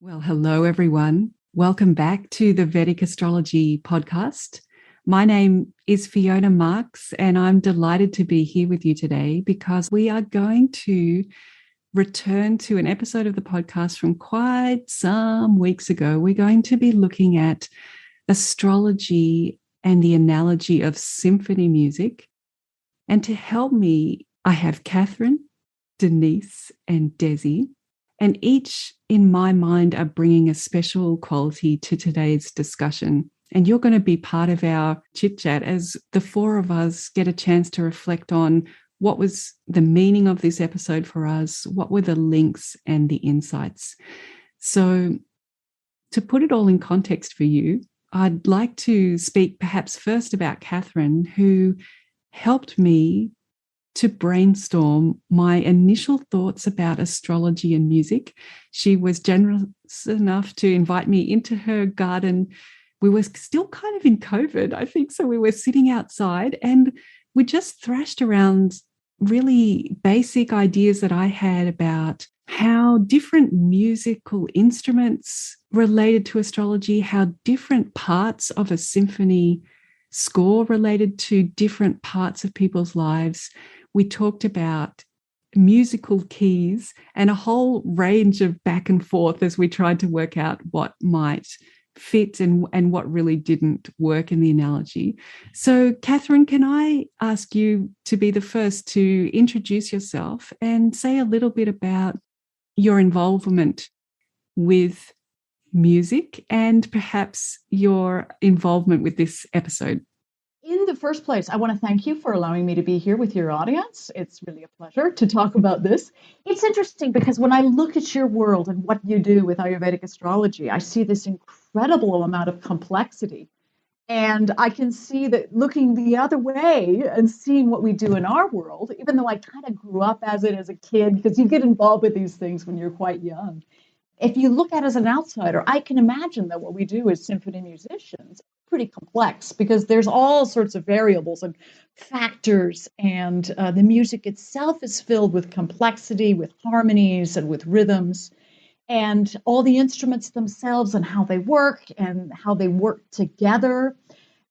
Well, hello, everyone. Welcome back to the Vedic Astrology podcast. My name is Fiona Marks, and I'm delighted to be here with you today because we are going to return to an episode of the podcast from quite some weeks ago. We're going to be looking at astrology and the analogy of symphony music. And to help me, I have Catherine, Denise, and Desi. And each, in my mind, are bringing a special quality to today's discussion. And you're going to be part of our chit chat as the four of us get a chance to reflect on what was the meaning of this episode for us, what were the links and the insights. So, to put it all in context for you, I'd like to speak perhaps first about Catherine, who helped me to brainstorm my initial thoughts about astrology and music. She was generous enough to invite me into her garden. We were still kind of in COVID, I think. So we were sitting outside and we just thrashed around really basic ideas that I had about how different musical instruments related to astrology, how different parts of a symphony score related to different parts of people's lives. We talked about musical keys and a whole range of back and forth as we tried to work out what might fit and what really didn't work in the analogy. So, Catherine, can I ask you to be the first to introduce yourself and say a little bit about your involvement with music and perhaps your involvement with this episode? In the first place, I want to thank you for allowing me to be here with your audience. It's really a pleasure to talk about this. It's interesting because when I look at your world and what you do with Ayurvedic astrology, I see this incredible amount of complexity. And I can see that looking the other way and seeing what we do in our world, even though I kind of grew up as a kid, because you get involved with these things when you're quite young. If you look at it as an outsider, I can imagine that what we do as symphony musicians pretty complex because there's all sorts of variables and factors, and the music itself is filled with complexity, with harmonies and with rhythms, and all the instruments themselves and how they work together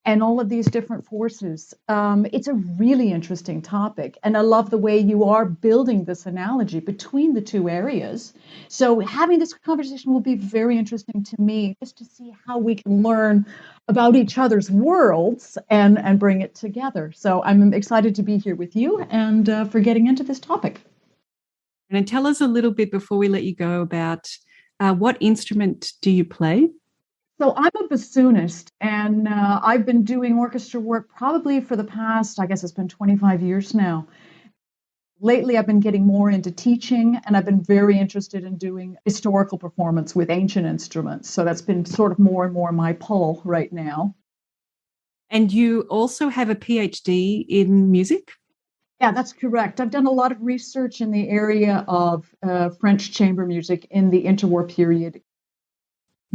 and all of these different forces. It's a really interesting topic. And I love the way you are building this analogy between the two areas. So having this conversation will be very interesting to me just to see how we can learn about each other's worlds and bring it together. So I'm excited to be here with you and for getting into this topic. And tell us a little bit before we let you go about what instrument do you play? So I'm a bassoonist, and I've been doing orchestra work probably for the past, I guess it's been 25 years now. Lately, I've been getting more into teaching, and I've been very interested in doing historical performance with ancient instruments. So that's been sort of more and more my pull right now. And you also have a PhD in music? Yeah, that's correct. I've done a lot of research in the area of French chamber music in the interwar period.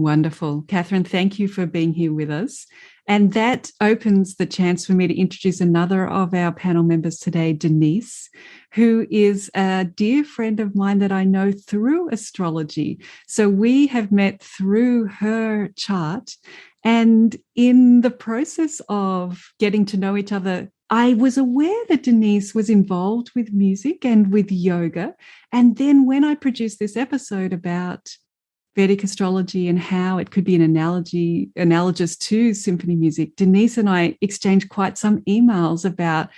Wonderful. Catherine, thank you for being here with us. And that opens the chance for me to introduce another of our panel members today, Denise, who is a dear friend of mine that I know through astrology. So we have met through her chart. And in the process of getting to know each other, I was aware that Denise was involved with music and with yoga. And then when I produced this episode about Vedic astrology and how it could be an analogous to symphony music, Denise and I exchanged quite some emails about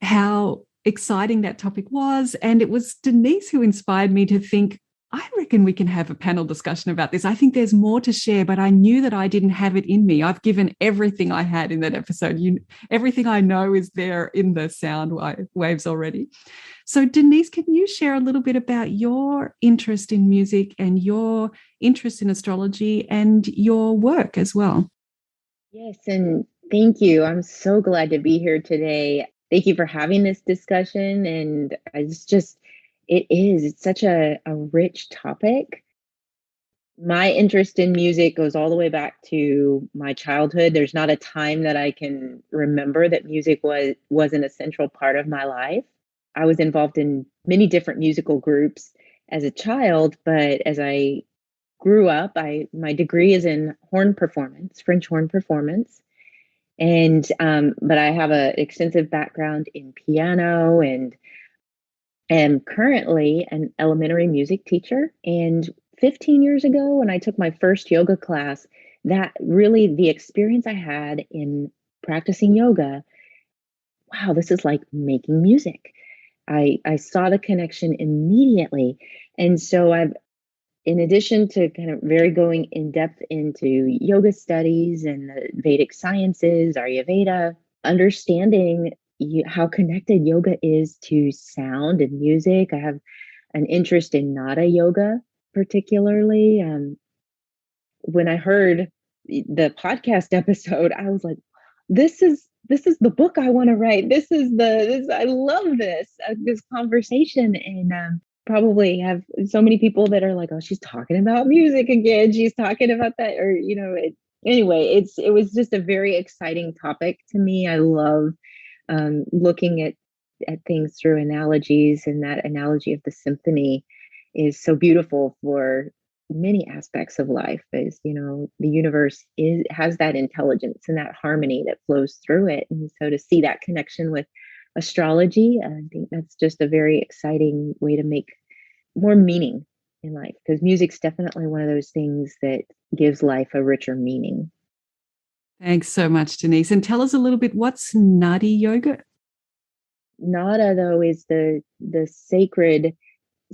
how exciting that topic was. And it was Denise who inspired me to think, I reckon we can have a panel discussion about this. I think there's more to share, but I knew that I didn't have it in me. I've given everything I had in that episode. Everything I know is there in the sound waves already. So Denise, can you share a little bit about your interest in music and your interest in astrology and your work as well? Yes, and thank you. I'm so glad to be here today. Thank you for having this discussion. And it's such a rich topic. My interest in music goes all the way back to my childhood. There's not a time that I can remember that music wasn't a central part of my life. I was involved in many different musical groups as a child, but as I grew up, my degree is in horn performance, French horn performance. And but I have an extensive background in piano and am currently an elementary music teacher. And 15 years ago, when I took my first yoga class, that really the experience I had in practicing yoga, wow, this is like making music. I saw the connection immediately. And so I've, in addition to kind of very going in depth into yoga studies and the Vedic sciences, Ayurveda, understanding how connected yoga is to sound and music. I have an interest in Nada yoga, particularly. When I heard the podcast episode, I was like, this is the book I want to write. I love this conversation. And probably have so many people that are like, oh, she's talking about music again. She's talking about that, or anyway, it was just a very exciting topic to me. I love looking at things through analogies, and that analogy of the symphony is so beautiful for many aspects of life. Is the universe has that intelligence and that harmony that flows through it, and so to see that connection with astrology, I think that's just a very exciting way to make more meaning in life, because music's definitely one of those things that gives life a richer meaning. Thanks so much, Denise. And tell us a little bit, what's Nadi yoga? Nada, though, is the sacred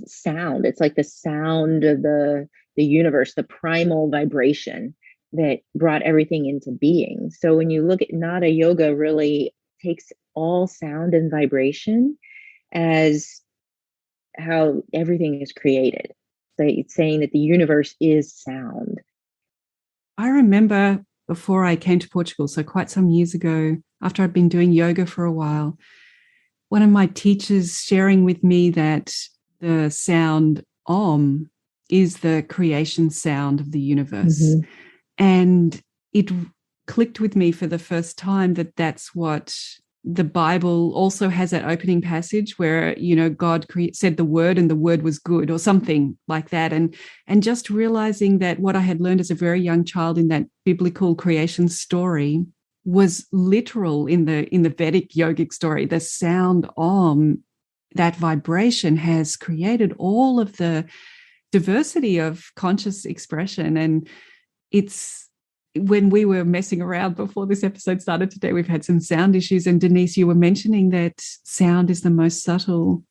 sound. It's like the sound of the universe, the primal vibration that brought everything into being. So when you look at Nada yoga, really takes all sound and vibration as how everything is created. So it's saying that the universe is sound. I remember before I came to Portugal, so quite some years ago, after I'd been doing yoga for a while, one of my teachers sharing with me that the sound Om is the creation sound of the universe. Mm-hmm. And it clicked with me for the first time that that's what the Bible also has, that opening passage where, God said the word and the word was good, or something like that. And just realizing that what I had learned as a very young child in that biblical creation story was literal in the Vedic yogic story. The sound Om, that vibration, has created all of the diversity of conscious expression. And it's, when we were messing around before this episode started today, we've had some sound issues. And Denise, you were mentioning that sound is the most subtle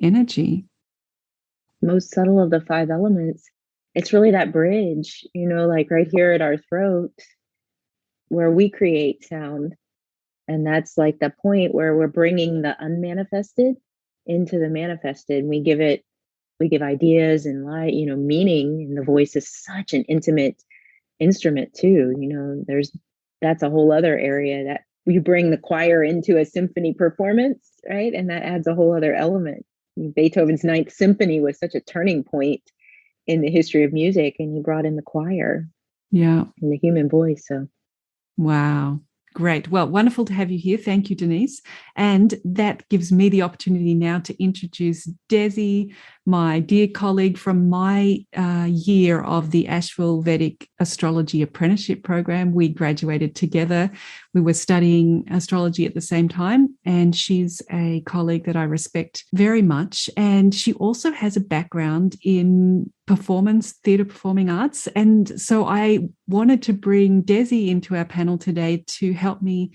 energy. Most subtle of the 5 elements. It's really that bridge, like right here at our throat, where we create sound. And that's like the point where we're bringing the unmanifested into the manifested. We give ideas and light, meaning. And the voice is such an intimate instrument too. That's a whole other area that you bring the choir into a symphony performance, right? And that adds a whole other element. Beethoven's Ninth Symphony was such a turning point in the history of music, and he brought in the choir, and the human voice. So, wow. Great. Well, wonderful to have you here. Thank you, Denise. And that gives me the opportunity now to introduce Desi, my dear colleague from my year of the Asheville Vedic Astrology Apprenticeship Program. We graduated together. We were studying astrology at the same time, and she's a colleague that I respect very much. And she also has a background in performance, theatre performing arts. And so I wanted to bring Desi into our panel today to help me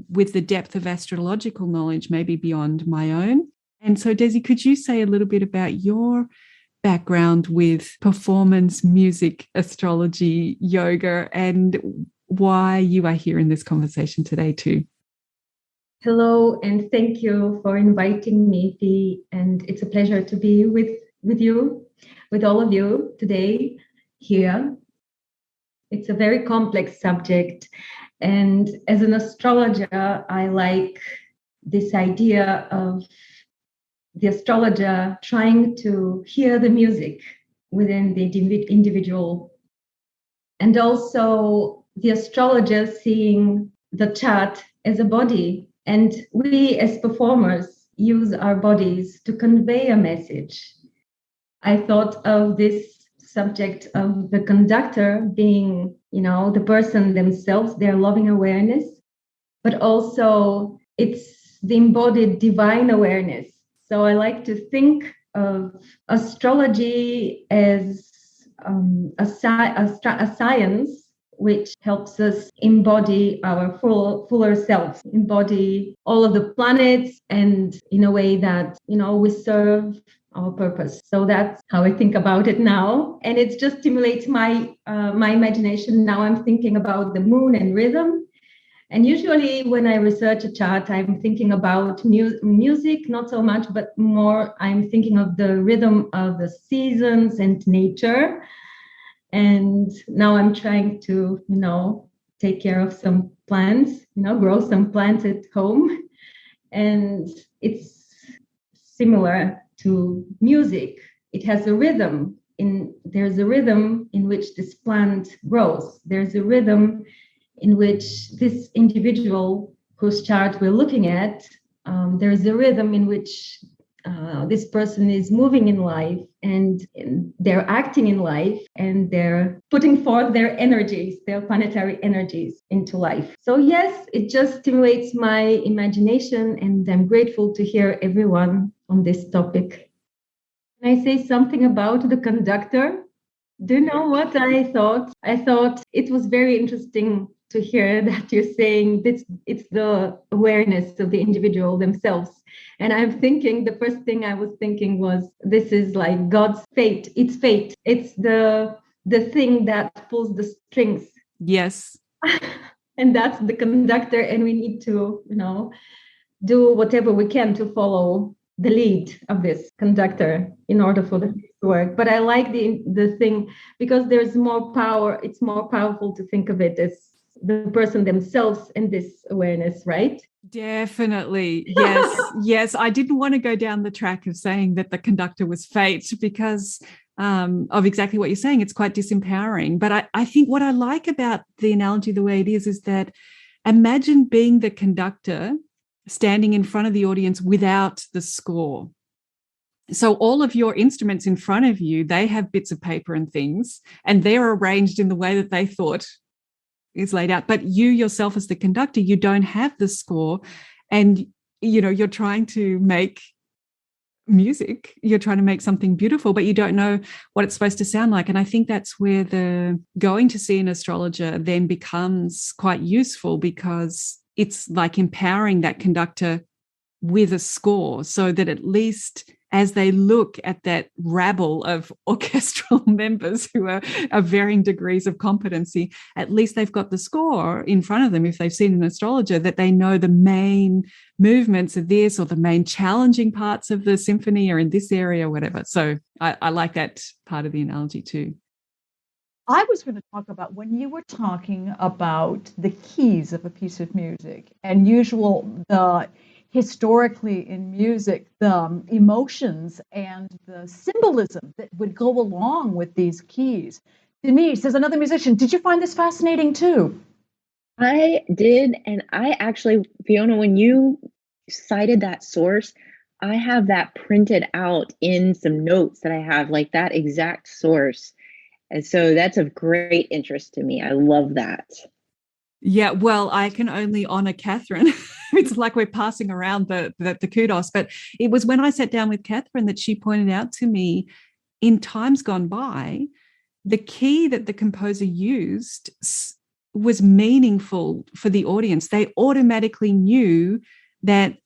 with the depth of astrological knowledge, maybe beyond my own. And so, Desi, could you say a little bit about your background with performance, music, astrology, yoga, and why you are here in this conversation today too? Hello, and thank you for inviting me, Dee. And it's a pleasure to be with you, with all of you today here. It's a very complex subject. And as an astrologer, I like this idea of the astrologer trying to hear the music within the individual, and also the astrologer seeing the chart as a body. And we as performers use our bodies to convey a message. I thought of this subject of the conductor being, the person themselves, their loving awareness, but also it's the embodied divine awareness. So I like to think of astrology as a science which helps us embody our fuller selves, embody all of the planets, and in a way that, we serve our purpose. So that's how I think about it now. And it just stimulates my imagination. Now I'm thinking about the moon and rhythm. And usually when I research a chart, I'm thinking about music, not so much, but more I'm thinking of the rhythm of the seasons and nature. And now I'm trying to, take care of some plants, grow some plants at home. And it's similar to music. It has a rhythm. There's a rhythm in which this plant grows. There's a rhythm in which this individual whose chart we're looking at, there's a rhythm in which this person is moving in life, and they're acting in life, and they're putting forth their energies, their planetary energies into life. So yes, it just stimulates my imagination, and I'm grateful to hear everyone on this topic. Can I say something about the conductor? Do you know what I thought? I thought it was very interesting to hear that you're saying that it's the awareness of the individual themselves. And I'm thinking, the first thing I was thinking was, this is like God's fate. It's fate. It's the thing that pulls the strings. Yes. And that's the conductor. And we need to, do whatever we can to follow the lead of this conductor in order for the to work. But I like the thing because there's more power. It's more powerful to think of it as the person themselves and this awareness, right? Definitely. Yes. Yes. I didn't want to go down the track of saying that the conductor was fate because of exactly what you're saying. It's quite disempowering. But I think what I like about the analogy the way it is that imagine being the conductor standing in front of the audience without the score. So all of your instruments in front of you, they have bits of paper and things, and they're arranged in the way that they thought is laid out. But you yourself as the conductor, you don't have the score, and you're trying to make music, you're trying to make something beautiful, but you don't know what it's supposed to sound like. And I think that's where the going to see an astrologer then becomes quite useful, because it's like empowering that conductor with a score, so that at least as they look at that rabble of orchestral members who are of varying degrees of competency, at least they've got the score in front of them, if they've seen an astrologer, that they know the main movements of this or the main challenging parts of the symphony are in this area, whatever. So I like that part of the analogy too. I was going to talk about when you were talking about the keys of a piece of music, and historically in music, the emotions and the symbolism that would go along with these keys. Denise, as another musician, did you find this fascinating too? I did. And I actually, Fiona, when you cited that source, I have that printed out in some notes that I have, like that exact source. And so that's of great interest to me. I love that. Yeah, well, I can only honor Catherine. It's like we're passing around the kudos, but it was when I sat down with Catherine that she pointed out to me, in times gone by, the key that the composer used was meaningful for the audience. They automatically knew that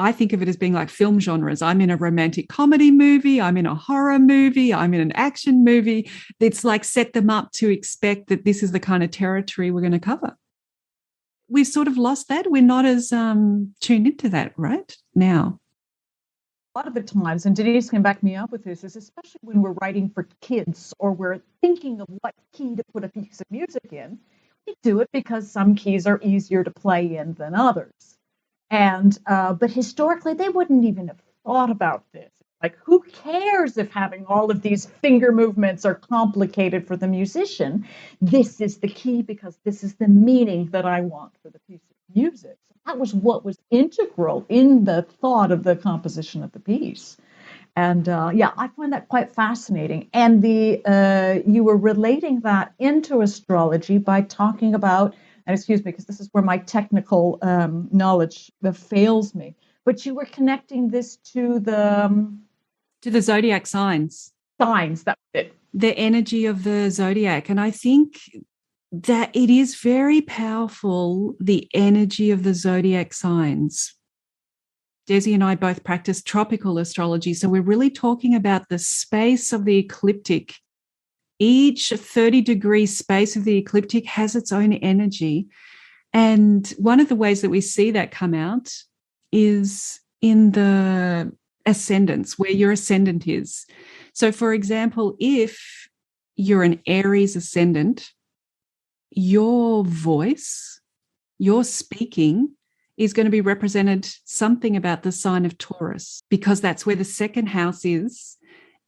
I think of it as being like film genres. I'm in a romantic comedy movie, I'm in a horror movie, I'm in an action movie. It's like set them up to expect that this is the kind of territory we're going to cover. We've sort of lost that. We're not as tuned into that right now. A lot of the times, and Denise can back me up with this, is especially when we're writing for kids or we're thinking of what key to put a piece of music in, we do it because some keys are easier to play in than others. And but historically, they wouldn't even have thought about this. Like, who cares if having all of these finger movements are complicated for the musician? This is the key because this is the meaning that I want for the piece of music. So that was what was integral in the thought of the composition of the piece. And yeah, I find that quite fascinating. And you were relating that into astrology by talking about, and excuse me, because this is where my technical knowledge fails me, but you were connecting this to the zodiac signs. Signs, that's it. The energy of the zodiac. And I think that it is very powerful, the energy of the zodiac signs. Desi and I both practice tropical astrology. So we're really talking about the space of the ecliptic. Each 30-degree space of the ecliptic has its own energy. And one of the ways that we see that come out is in the ascendants, where your ascendant is. So, for example, if you're an Aries ascendant, your voice, your speaking is going to be represented something about the sign of Taurus, because that's where the second house is.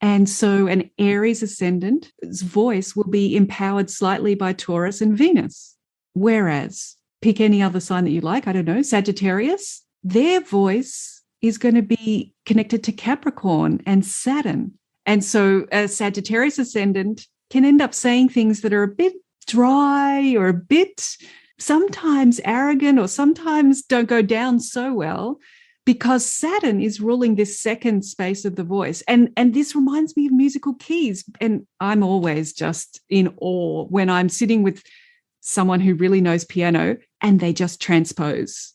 And so an Aries ascendant's voice will be empowered slightly by Taurus and Venus. Whereas, pick any other sign that you like, I don't know, Sagittarius, their voice is going to be connected to Capricorn and Saturn. And so a Sagittarius ascendant can end up saying things that are a bit dry or a bit sometimes arrogant, or sometimes don't go down so well, because Saturn is ruling this second space of the voice. And this reminds me of musical keys. And I'm always just in awe when I'm sitting with someone who really knows piano and they just transpose.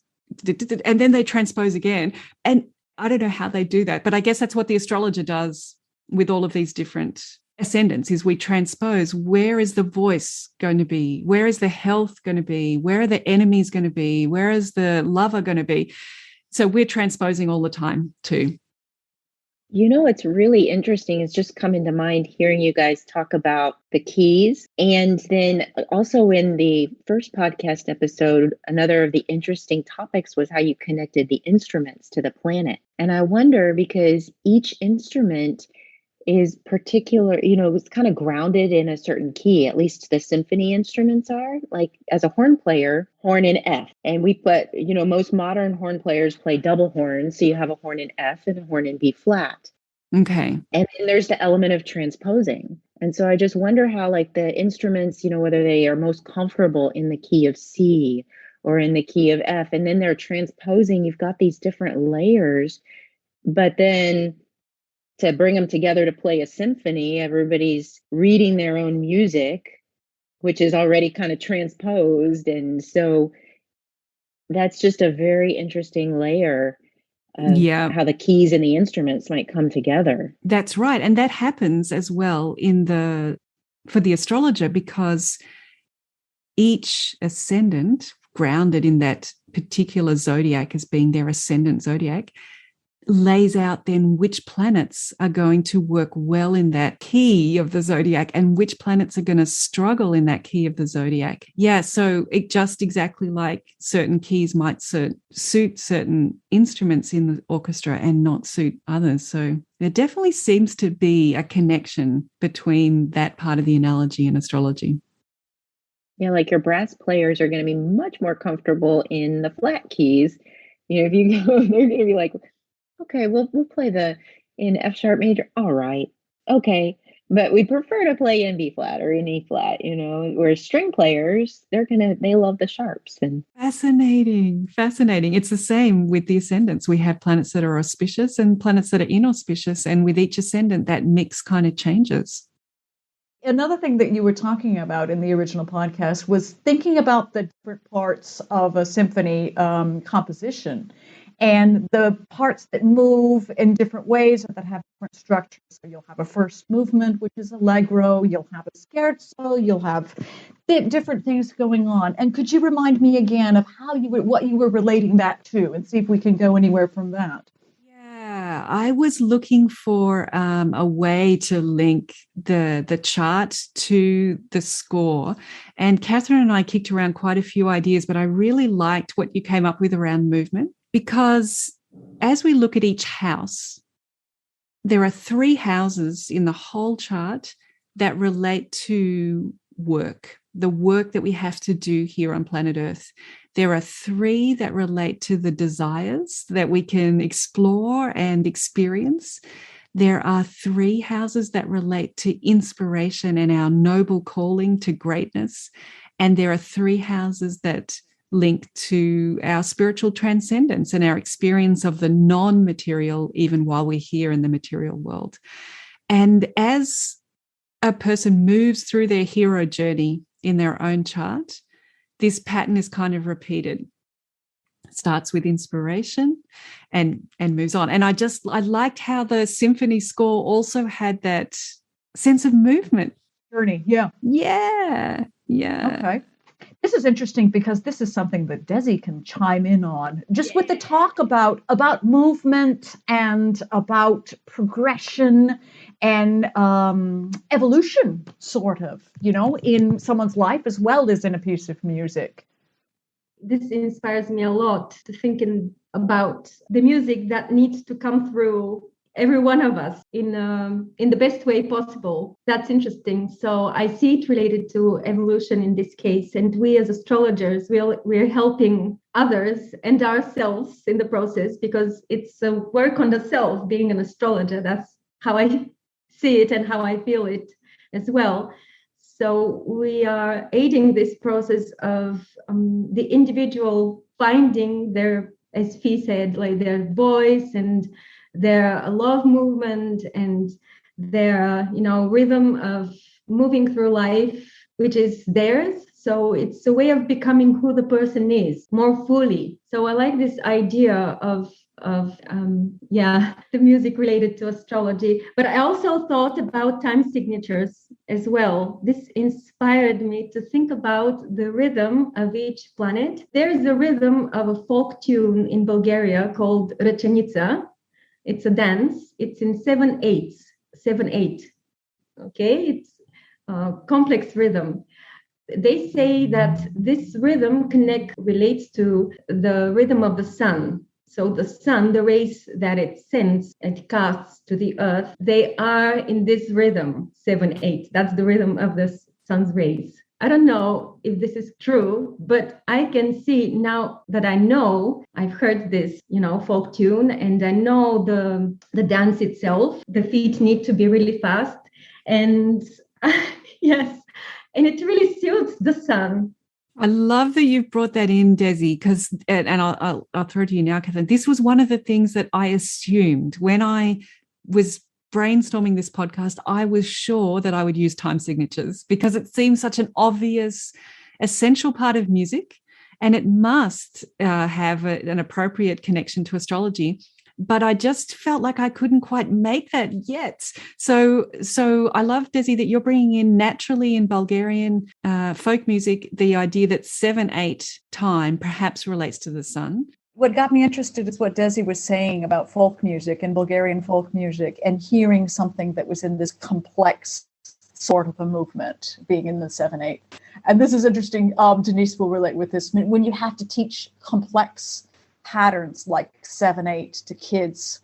And then they transpose again. And I don't know how they do that, but I guess that's what the astrologer does with all of these different ascendants, is we transpose. Where is the voice going to be? Where is the health going to be? Where are the enemies going to be? Where is the lover going to be? So we're transposing all the time too. You know, what's really interesting is just coming to mind hearing you guys talk about the keys. And then also in the first podcast episode, another of the interesting topics was how you connected the instruments to the planet. And I wonder, because each instrument is particular, you know, it's kind of grounded in a certain key. At least the symphony instruments are. Like, as a horn player, horn in F. And we put, you know, most modern horn players play double horns. So you have a horn in F and a horn in B flat. Okay. And then there's the element of transposing. And so I just wonder how, like, the instruments, you know, whether they are most comfortable in the key of C or in the key of F, and then they're transposing. You've got these different layers, but then to bring them together to play a symphony, everybody's reading their own music, which is already kind of transposed. And so that's just a very interesting layer of how the keys and the instruments might come together. That's right. And that happens as well for the astrologer, because each ascendant, grounded in that particular zodiac as being their ascendant zodiac, lays out then which planets are going to work well in that key of the zodiac and which planets are going to struggle in that key of the zodiac. Yeah, so it just exactly like certain keys might suit certain instruments in the orchestra and not suit others. So there definitely seems to be a connection between that part of the analogy and astrology. Yeah, like your brass players are going to be much more comfortable in the flat keys. You know, if you go, they're going to be like, okay, we'll play in F sharp major. All right. Okay. But we prefer to play in B flat or in E flat, you know, whereas string players, they love the sharps. And Fascinating. It's the same with the ascendants. We have planets that are auspicious and planets that are inauspicious. And with each ascendant, that mix kind of changes. Another thing that you were talking about in the original podcast was thinking about the different parts of a symphony composition, and the parts that move in different ways or that have different structures. So you'll have a first movement, which is allegro. You'll have a scherzo. You'll have different things going on. And could you remind me again of what you were relating that to, and see if we can go anywhere from that? Yeah, I was looking for a way to link the chart to the score. And Catherine and I kicked around quite a few ideas, but I really liked what you came up with around movement. Because as we look at each house, there are 3 houses in the whole chart that relate to work, the work that we have to do here on planet Earth. There are 3 that relate to the desires that we can explore and experience. there are 3 houses that relate to inspiration and our noble calling to greatness. And there are 3 houses that link to our spiritual transcendence and our experience of the non-material, even while we're here in the material world. And as a person moves through their hero journey in their own chart, this pattern is kind of repeated. It starts with inspiration and moves on. And I liked how the symphony score also had that sense of movement. Journey, yeah. Yeah. Okay. This is interesting because this is something that Desi can chime in on, just with the talk about movement and about progression and evolution, sort of, in someone's life as well as in a piece of music. This inspires me a lot to thinking about the music that needs to come through every one of us in the best way possible. That's interesting. So I see it related to evolution in this case. And we as astrologers, we're helping others and ourselves in the process, because it's a work on the self, being an astrologer. That's how I see it and how I feel it as well. So we are aiding this process of the individual finding their, as Fee said, like their voice and their love movement and their, rhythm of moving through life, which is theirs. So it's a way of becoming who the person is more fully. So I like this idea of the music related to astrology. But I also thought about time signatures as well. This inspired me to think about the rhythm of each planet. There is a rhythm of a folk tune in Bulgaria called Rečenica. It's a dance. It's in 7/8. Okay, it's a complex rhythm. They say that this rhythm relates to the rhythm of the sun. So the sun, the rays that it sends and casts to the earth, they are in this rhythm, 7/8. That's the rhythm of the sun's rays. I don't know if this is true, but I can see now that I've heard this, folk tune, and I know the dance itself. The feet need to be really fast. And yes, and it really suits the sun. I love that you've brought that in, Desi, because, and I'll throw it to you now, Catherine. This was one of the things that I assumed when I was brainstorming this podcast. I was sure that I would use time signatures because it seems such an obvious, essential part of music, and it must have an appropriate connection to astrology. But I just felt like I couldn't quite make that yet. So I love, Desi, that you're bringing in naturally in Bulgarian folk music the idea that 7/8 time perhaps relates to the sun. What got me interested is what Desi was saying about folk music and Bulgarian folk music, and hearing something that was in this complex sort of a movement being in the 7/8. And this is interesting. Denise will relate with this. When you have to teach complex patterns like 7/8 to kids,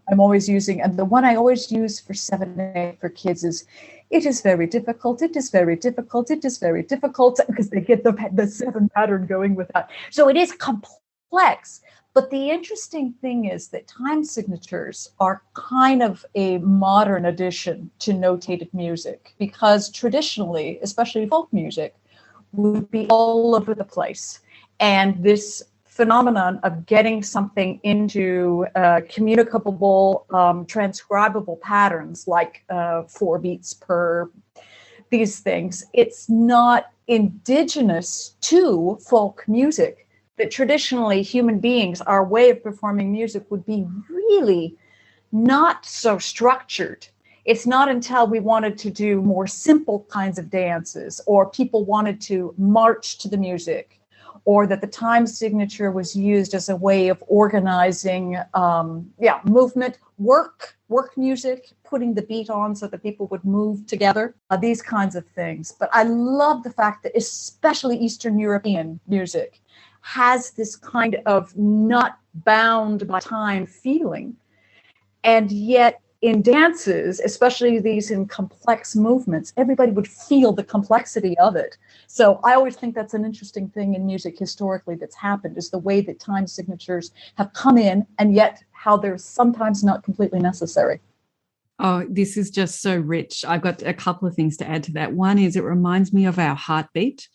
I'm always using, and the one I always use for 7/8 for kids is, it is very difficult, it is very difficult, it is very difficult, because they get the 7 pattern going with that. So it is complex. But the interesting thing is that time signatures are kind of a modern addition to notated music, because traditionally, especially folk music, would be all over the place. And this phenomenon of getting something into communicable, transcribable patterns like 4 beats per these things, it's not indigenous to folk music. That traditionally human beings, our way of performing music would be really not so structured. It's not until we wanted to do more simple kinds of dances, or people wanted to march to the music, or that the time signature was used as a way of organizing movement, work music, putting the beat on so that people would move together, these kinds of things. But I love the fact that especially Eastern European music has this kind of not bound by time feeling. And yet in dances, especially these in complex movements, everybody would feel the complexity of it. So I always think that's an interesting thing in music historically that's happened, is the way that time signatures have come in, and yet how they're sometimes not completely necessary. Oh, this is just so rich. I've got a couple of things to add to that. One is it reminds me of our heartbeat,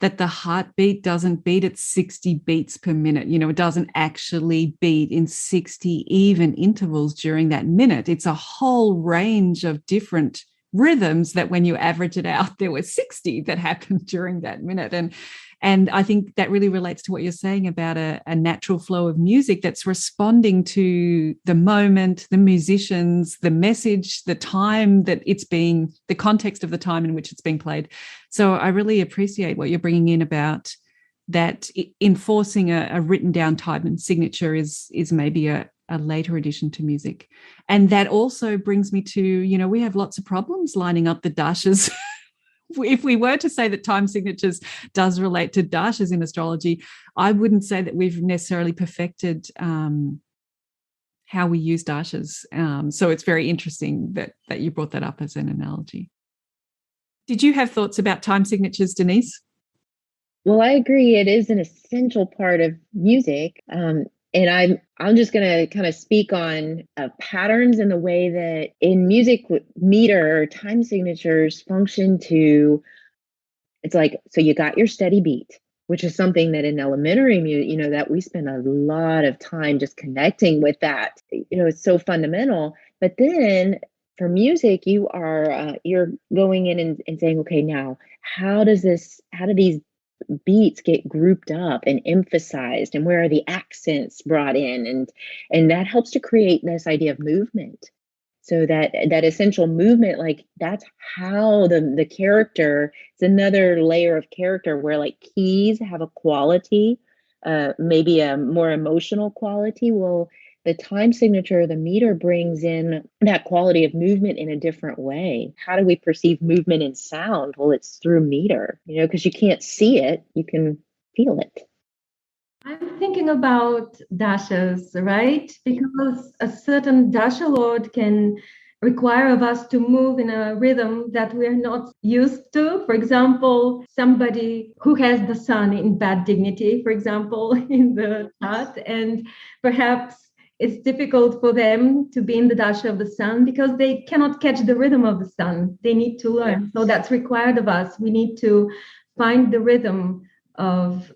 that the heartbeat doesn't beat at 60 beats per minute. You know, it doesn't actually beat in 60 even intervals during that minute. It's a whole range of different rhythms that when you average it out, there were 60 that happened during that minute. And I think that really relates to what you're saying about a natural flow of music that's responding to the moment, the musicians, the message, the time that it's being, the context of the time in which it's being played. So I really appreciate what you're bringing in about that. Enforcing a written down time and signature is maybe a later addition to music. And that also brings me to, you know, we have lots of problems lining up the dashes. If we were to say that time signatures does relate to dashes in astrology, I wouldn't say that we've necessarily perfected how we use dashes. So it's very interesting that you brought that up as an analogy. Did you have thoughts about time signatures, Denise? Well, I agree. It is an essential part of music. And I'm just going to kind of speak on patterns in the way that in music meter time signatures function to, it's like, so you got your steady beat, which is something that in elementary music, you know, that we spend a lot of time just connecting with that. You know, it's so fundamental. But then for music, you're going in and saying, okay, now how do these beats get grouped up and emphasized, and where are the accents brought in, and that helps to create this idea of movement. So that essential movement, like that's how the character, it's another layer of character where like keys have a quality, maybe a more emotional quality. Well, the time signature, the meter brings in that quality of movement in a different way. How do we perceive movement in sound? Well, it's through meter, you know, because you can't see it, you can feel it. I'm thinking about dashes, right? Because a certain dasher load can require of us to move in a rhythm that we're not used to. For example, somebody who has the sun in bad dignity, for example, in the chart, and perhaps it's difficult for them to be in the dasha of the sun because they cannot catch the rhythm of the sun. They need to learn. So that's required of us. We need to find the rhythm of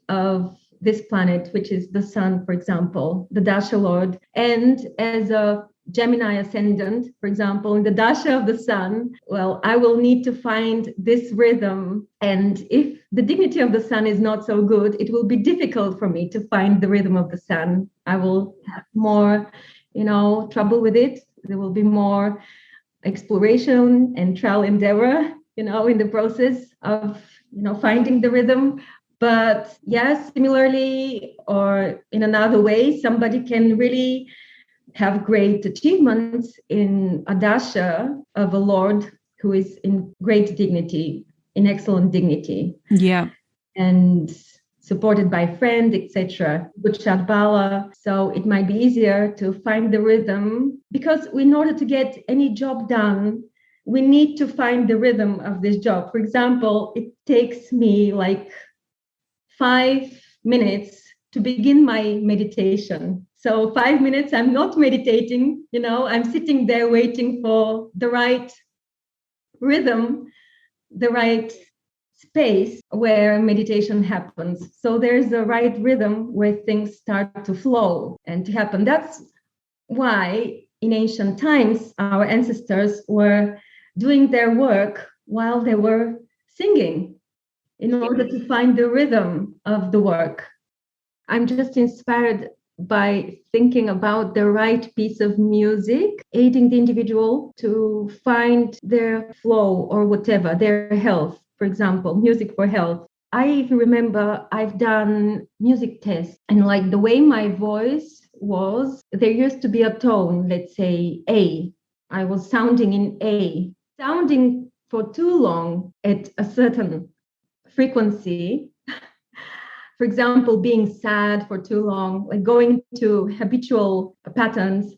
this planet, which is the sun, for example, the dasha lord. And as a Gemini ascendant, for example, in the dasha of the sun, well, I will need to find this rhythm. And if the dignity of the sun is not so good, it will be difficult for me to find the rhythm of the sun. I will have more, trouble with it. There will be more exploration and trial and error, in the process of, finding the rhythm. But yes, similarly, or in another way, somebody can really have great achievements in a dasha of a lord who is in great dignity, in excellent dignity. Yeah. And supported by friends, etc. Good Shadbala. So it might be easier to find the rhythm, because in order to get any job done, we need to find the rhythm of this job. For example, it takes me like 5 minutes to begin my meditation. So 5 minutes, I'm not meditating, I'm sitting there waiting for the right rhythm, the right space where meditation happens. So there's a right rhythm where things start to flow and to happen. That's why in ancient times, our ancestors were doing their work while they were singing in order to find the rhythm of the work. I'm just inspired by thinking about the right piece of music, aiding the individual to find their flow or whatever, their health, for example, music for health. I remember I've done music tests, and like the way my voice was, there used to be a tone, let's say A. I was sounding in A. Sounding for too long at a certain frequency, for example, being sad for too long, like going to habitual patterns,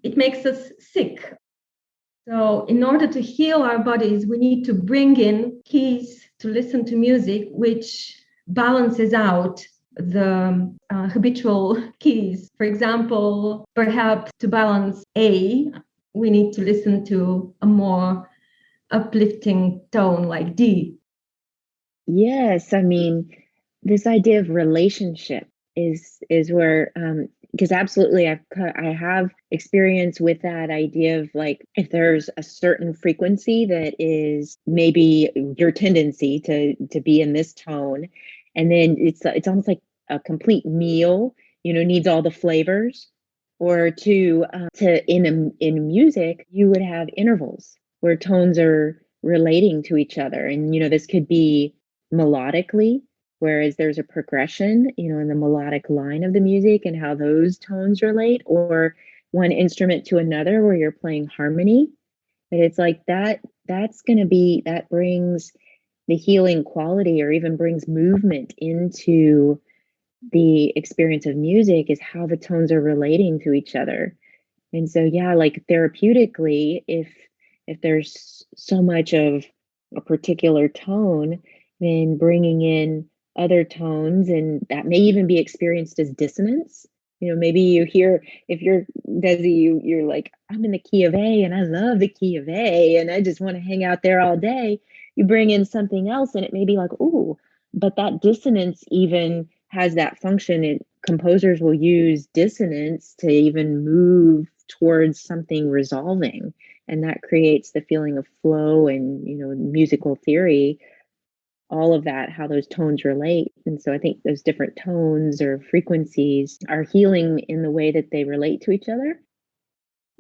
it makes us sick. So in order to heal our bodies, we need to bring in keys to listen to music, which balances out the habitual keys. For example, perhaps to balance A, we need to listen to a more uplifting tone like D. Yes, I mean, this idea of relationship is where because absolutely I have experience with that idea of like if there's a certain frequency that is maybe your tendency to be in this tone, and then it's almost like a complete meal, needs all the flavors, or to in music you would have intervals where tones are relating to each other, and this could be melodically, whereas there's a progression, in the melodic line of the music and how those tones relate, or one instrument to another where you're playing harmony. But it's like that brings the healing quality or even brings movement into the experience of music, is how the tones are relating to each other. And so, yeah, like therapeutically, if there's so much of a particular tone, then bringing in other tones, and that may even be experienced as dissonance. Maybe you hear, if you're Desi, you're like, I'm in the key of A and I love the key of A and I just want to hang out there all day. You bring in something else and it may be like, ooh, but that dissonance even has that function. Composers will use dissonance to even move towards something resolving, and that creates the feeling of flow and musical theory, all of that, how those tones relate. And so I think those different tones or frequencies are healing in the way that they relate to each other.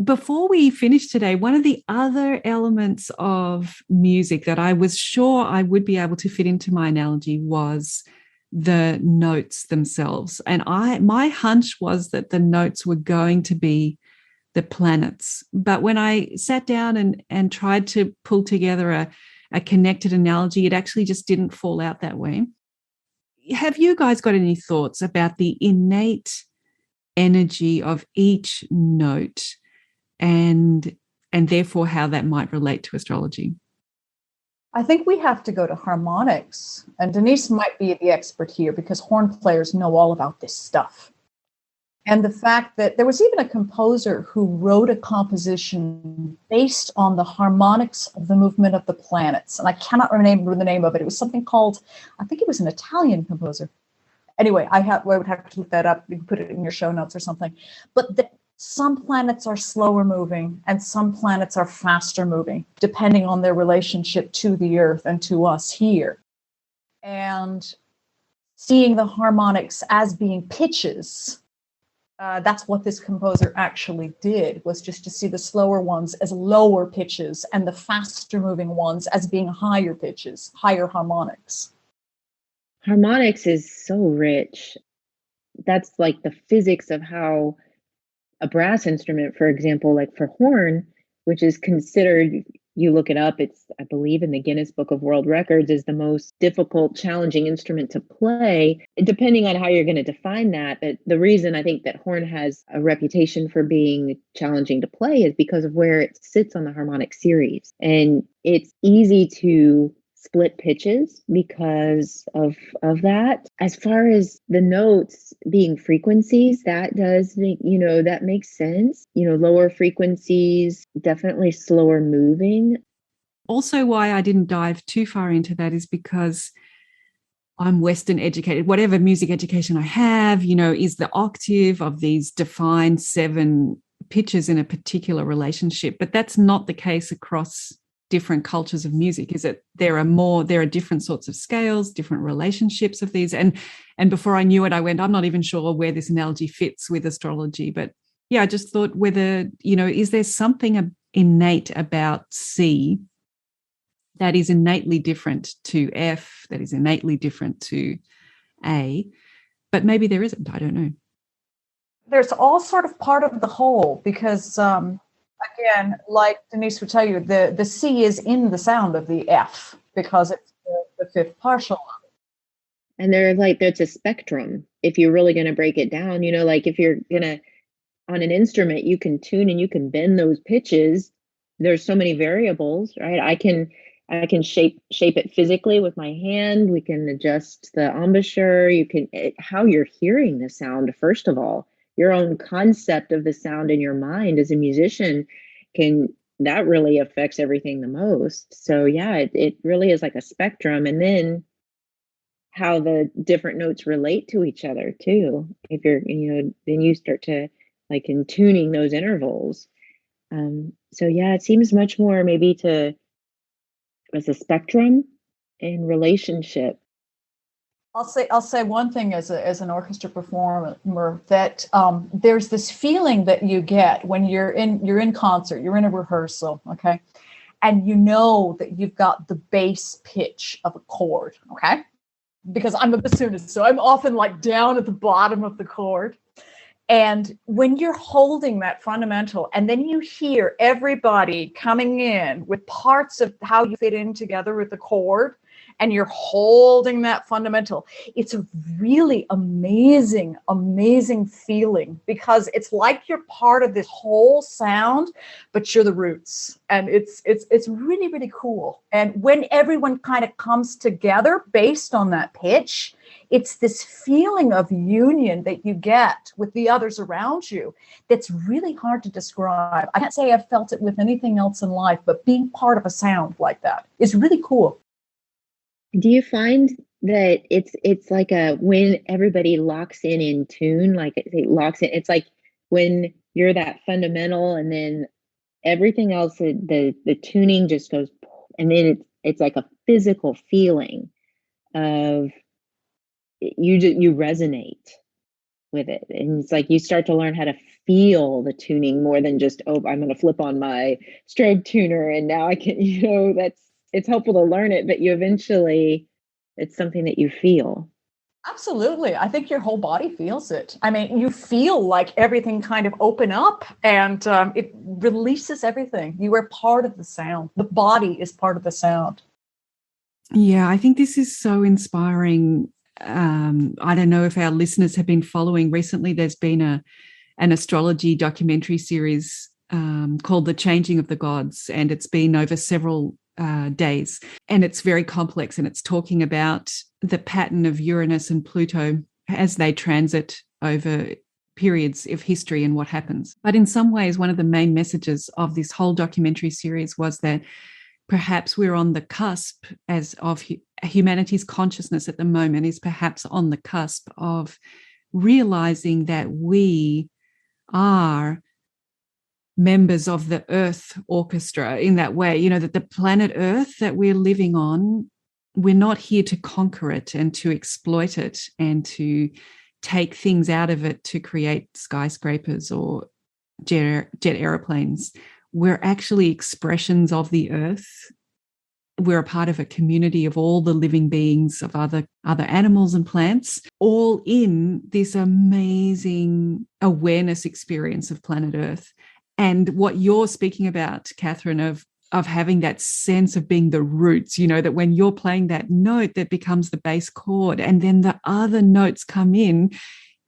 Before we finish today, one of the other elements of music that I was sure I would be able to fit into my analogy was the notes themselves. And my hunch was that the notes were going to be the planets. But when I sat down and tried to pull together a connected analogy, it actually just didn't fall out that way. Have you guys got any thoughts about the innate energy of each note and therefore how that might relate to astrology? I think we have to go to harmonics, and Denise might be the expert here because horn players know all about this stuff. And the fact that there was even a composer who wrote a composition based on the harmonics of the movement of the planets. And I cannot remember the name of it. It was something called, I think it was an Italian composer. Anyway, I would have to look that up. You can put it in your show notes or something. But some planets are slower moving and some planets are faster moving, depending on their relationship to the Earth and to us here. And seeing the harmonics as being pitches, that's what this composer actually did, was just to see the slower ones as lower pitches and the faster moving ones as being higher pitches, higher harmonics. Harmonics is so rich. That's like the physics of how a brass instrument, for example, like for horn, which is considered, you look it up, it's, I believe, in the Guinness Book of World Records, is the most difficult, challenging instrument to play, depending on how you're going to define that. But the reason I think that horn has a reputation for being challenging to play is because of where it sits on the harmonic series. And it's easy to split pitches because of that. As far as the notes being frequencies, that does make, that makes sense. Lower frequencies, definitely slower moving. Also, why I didn't dive too far into that is because I'm Western educated. Whatever music education I have, is the octave of these defined 7 pitches in a particular relationship. But that's not the case across different cultures of music. Is it? There are different sorts of scales, different relationships of these. And before I knew it, I went, I'm not even sure where this analogy fits with astrology. But yeah, I just thought whether, is there something innate about C that is innately different to F, that is innately different to A, but maybe there isn't. I don't know. There's all sort of part of the whole because, again, like Denise would tell you, the C is in the sound of the F because it's the fifth partial. And there's a spectrum. If you're really going to break it down, like if you're going to, on an instrument, you can tune and you can bend those pitches. There's so many variables, right? I can shape it physically with my hand. We can adjust the embouchure. How you're hearing the sound, first of all, your own concept of the sound in your mind as a musician that really affects everything the most. So yeah, it really is like a spectrum. And then how the different notes relate to each other too. If you're, then you start to like in tuning those intervals. So yeah, it seems much more maybe to as a spectrum in relationship. I'll say one thing as an orchestra performer that there's this feeling that you get when you're in concert, you're in a rehearsal, okay, and you know that you've got the bass pitch of a chord, okay, because I'm a bassoonist, so I'm often like down at the bottom of the chord. And when you're holding that fundamental, and then you hear everybody coming in with parts of how you fit in together with the chord, and you're holding that fundamental, it's a really amazing, amazing feeling, because it's like you're part of this whole sound, but you're the roots. And it's really, really cool. And when everyone kind of comes together based on that pitch, it's this feeling of union that you get with the others around you that's really hard to describe. I can't say I've felt it with anything else in life, but being part of a sound like that is really cool. Do you find that it's like when everybody locks in tune, like it locks in, it's like when you're that fundamental and then everything else, the tuning just goes, and then it's like a physical feeling of you resonate with it, and it's like you start to learn how to feel the tuning more than just, oh, I'm going to flip on my strobe tuner and now I can, it's helpful to learn it, but it's something that you feel. Absolutely. I think your whole body feels it. I mean, you feel like everything kind of open up, and it releases everything. You are part of the sound. The body is part of the sound. Yeah, I think this is so inspiring. I don't know if our listeners have been following recently. There's been an astrology documentary series called The Changing of the Gods, and it's been over several days, and it's very complex, and it's talking about the pattern of Uranus and Pluto as they transit over periods of history and what happens. But in some ways, one of the main messages of this whole documentary series was that perhaps we're on the cusp of humanity's consciousness at the moment is perhaps on the cusp of realizing that we are members of the Earth Orchestra in that way, that the planet Earth that we're living on, we're not here to conquer it and to exploit it and to take things out of it to create skyscrapers or jet aeroplanes. We're actually expressions of the Earth. We're a part of a community of all the living beings, of other animals and plants, all in this amazing awareness experience of planet Earth. And what you're speaking about, Catherine, of having that sense of being the roots, that when you're playing that note that becomes the bass chord and then the other notes come in,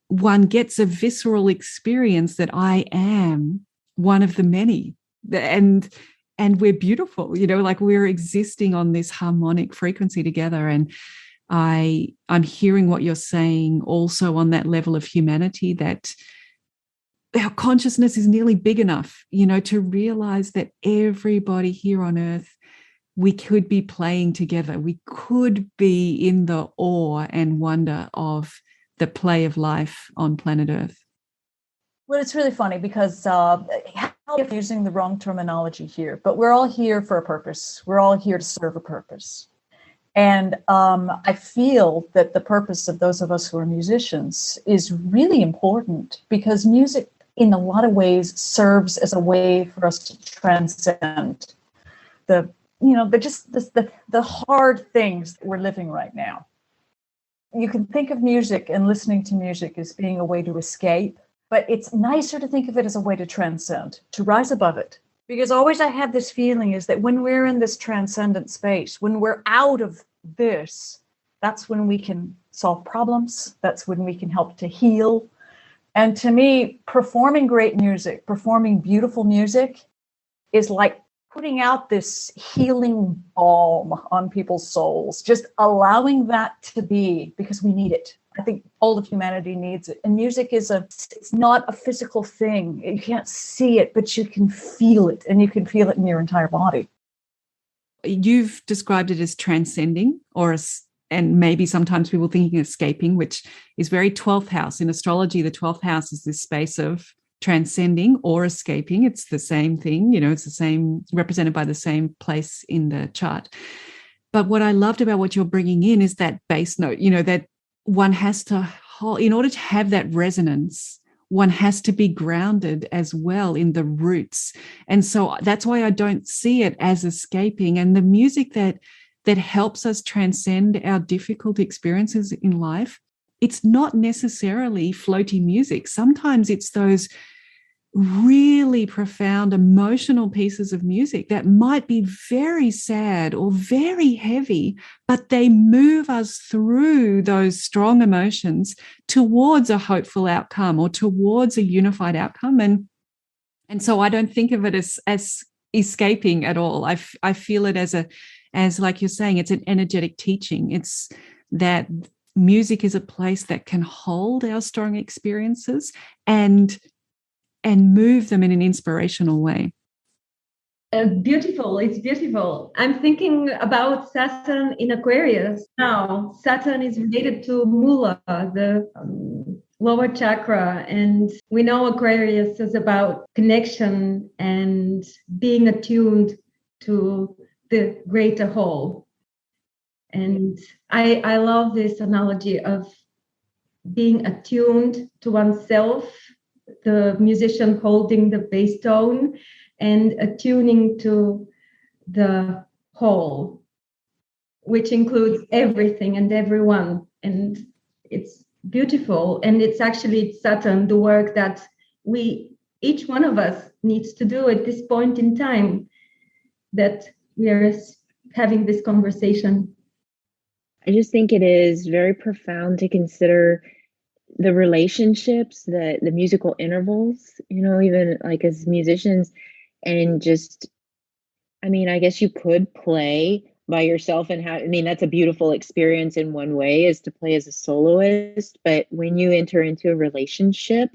one gets a visceral experience that I am one of the many. And we're beautiful, like we're existing on this harmonic frequency together. And I'm hearing what you're saying also on that level of humanity, that our consciousness is nearly big enough, to realize that everybody here on Earth, we could be playing together. We could be in the awe and wonder of the play of life on planet Earth. Well, it's really funny because I'm using the wrong terminology here, but we're all here for a purpose. We're all here to serve a purpose. And I feel that the purpose of those of us who are musicians is really important, because music in a lot of ways serves as a way for us to transcend the hard things that we're living right now. You can think of music and listening to music as being a way to escape, but it's nicer to think of it as a way to transcend, to rise above it. Because always I have this feeling is that when we're in this transcendent space, when we're out of this, that's when we can solve problems. That's when we can help to heal. And to me, performing great music, performing beautiful music is like putting out this healing balm on people's souls, just allowing that to be, because we need it. I think all of humanity needs it. And music it's not a physical thing. You can't see it, but you can feel it, and you can feel it in your entire body. You've described it as transcending, and maybe sometimes people thinking escaping, which is very 12th house. In astrology, the 12th house is this space of transcending or escaping. It's the same thing, it's the same, represented by the same place in the chart. But what I loved about what you're bringing in is that bass note, that one has to hold, in order to have that resonance, one has to be grounded as well in the roots. And so that's why I don't see it as escaping. And the music that helps us transcend our difficult experiences in life, it's not necessarily floaty music. Sometimes it's those really profound emotional pieces of music that might be very sad or very heavy, but they move us through those strong emotions towards a hopeful outcome or towards a unified outcome. And so I don't think of it as escaping at all. I feel it as like you're saying, it's an energetic teaching. It's that music is a place that can hold our strong experiences and move them in an inspirational way. Beautiful. It's beautiful. I'm thinking about Saturn in Aquarius now. Saturn is related to Mula, the lower chakra. And we know Aquarius is about connection and being attuned to the greater whole. And I love this analogy of being attuned to oneself, the musician holding the bass tone, and attuning to the whole, which includes everything and everyone. And it's beautiful. And it's Saturn, the work that each one of us needs to do at this point in time, that we are having this conversation. I just think it is very profound to consider the relationships, the musical intervals, even like as musicians, and just, I guess you could play by yourself and that's a beautiful experience in one way, is to play as a soloist. But when you enter into a relationship,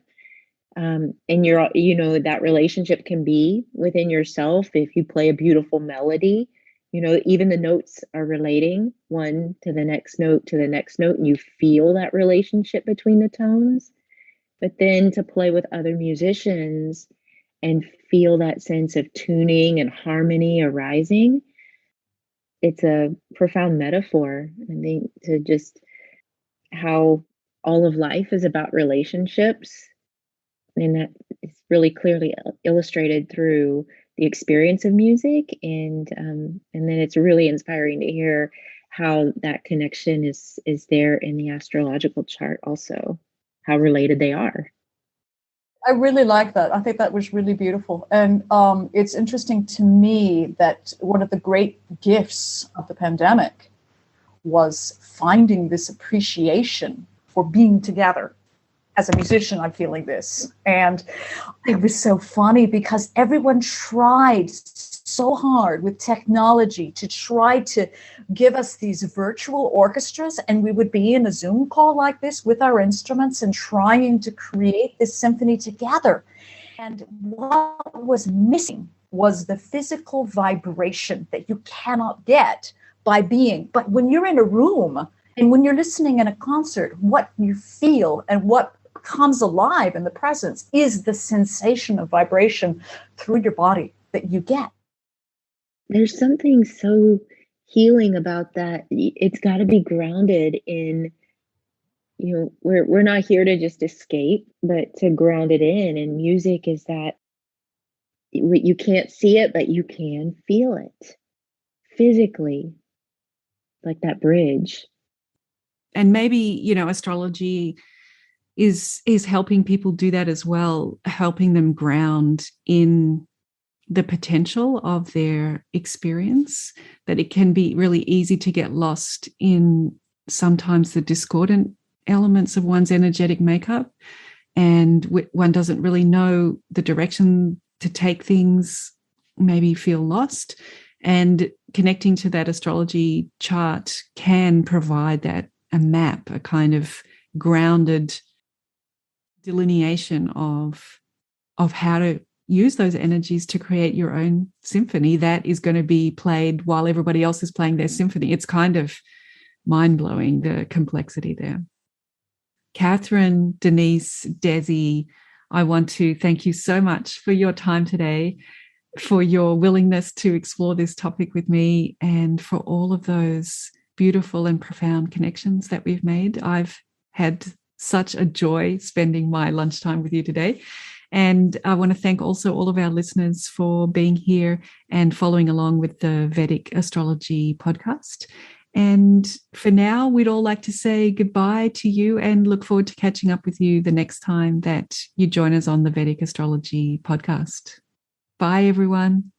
and that relationship can be within yourself. If you play a beautiful melody, even the notes are relating one to the next note to the next note, and you feel that relationship between the tones. But then to play with other musicians and feel that sense of tuning and harmony arising, it's a profound metaphor, I think, to just how all of life is about relationships. And that is really clearly illustrated through the experience of music, and then it's really inspiring to hear how that connection is there in the astrological chart also, how related they are. I really like that. I think that was really beautiful. And it's interesting to me that one of the great gifts of the pandemic was finding this appreciation for being together. As a musician, I'm feeling this. And it was so funny because everyone tried so hard with technology to try to give us these virtual orchestras. And we would be in a Zoom call like this with our instruments and trying to create this symphony together. And what was missing was the physical vibration that you cannot get by being. But when you're in a room and when you're listening in a concert, what you feel and what comes alive in the presence is the sensation of vibration through your body that you get. There's something so healing about that. It's got to be grounded in, we're not here to just escape, but to ground it in. And music is that you can't see it, but you can feel it physically, like that bridge. And maybe, astrology is helping people do that as well, helping them ground in the potential of their experience, that it can be really easy to get lost in sometimes the discordant elements of one's energetic makeup, and one doesn't really know the direction to take things maybe feel lost. And connecting to that astrology chart can provide that, a map, a kind of grounded delineation of how to use those energies to create your own symphony that is going to be played while everybody else is playing their symphony. It's kind of mind-blowing, the complexity there. Catherine, Denise, Desi, I want to thank you so much for your time today, for your willingness to explore this topic with me, and for all of those beautiful and profound connections that we've made. I've had such a joy spending my lunchtime with you today. And I want to thank also all of our listeners for being here and following along with the Vedic Astrology podcast. And for now, we'd all like to say goodbye to you and look forward to catching up with you the next time that you join us on the Vedic Astrology podcast. Bye, everyone.